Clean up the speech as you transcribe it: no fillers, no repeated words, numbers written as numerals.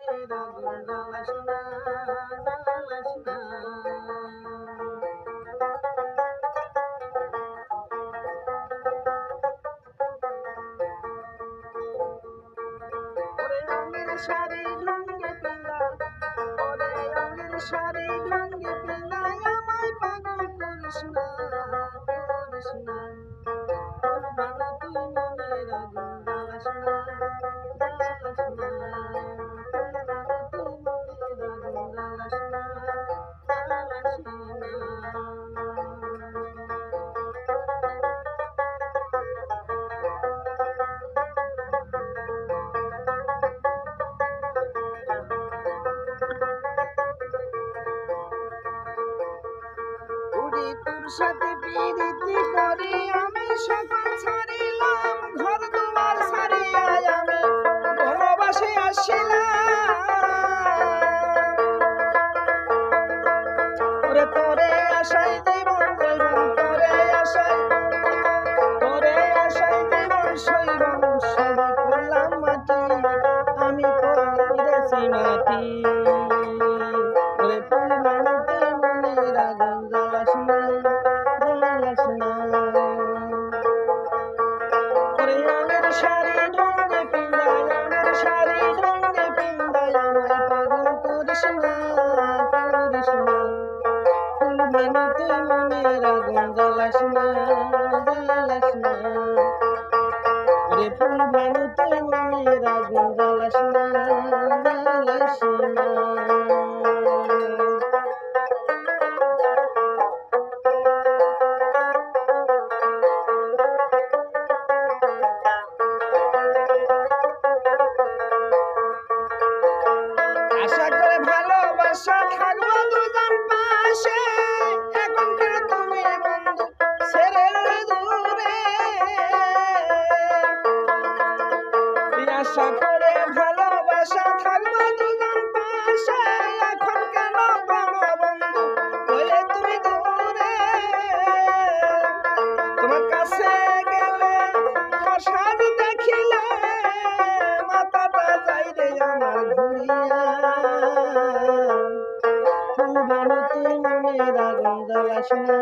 মনের আগুন জ্বালাস না, জ্বালাস না। ওরে রঙের শাড়ি ঢঙ্গে পিলা, ওরে রঙের শাড়ি ঢঙ্গে পিলায় আমায় পাগল করিস না, করিস না। তোর ভালো তুই মনের আগুন জ্বালাস না, জ্বালাস না। তোর ভালো তুই মনের আগুন জ্বালাস না, জ্বালাস না। ওরে তোর সাথে প্রীতি করি আমি সকল ছাড়িলাম, ঘর দুয়ার ছাড়িয়া আমি বনবাসে আসিলাম। ওরে তোরে আশাই জীবন জৈবন, তোরে আশাই, তোরে আশাই জীবন শৈবন, সবই করলাম মাটি, আমি করিতেছি মাটি। ওরে তোর মানুষে মনের আগুন জ্বালাস না, জ্বালাস না। ওরে আমের শাড়ি ঢঙ্গে পিন্দায়, আমের শাড়ি ঢঙ্গে পিন্দায় আমায় পাগল করিস না, করিস না। ফুল মানে তুই মনের আগুন জ্বালাস না, জ্বালাস না। ওরে ফুল মানে তুই মনের আগুন জ্বালাস না, জ্বালাস না। আশা করে ভালোবাসা থাকবো দুজন পাশে, এখন কেন তুমি বন্ধু ছেড়ে দূরে। আশা করে ভালোবাসা থাকবো দুজন পাশে, এখন কেন পাবো বন্ধু হলে তুমি দূরে। তোমার কাছে গেলে তোমার সাজ দেখিলে মাথাটা যাই রে আমার ঘুরিয়া। ফুল ভালো তুই মনের আগুন জ্বালাস না।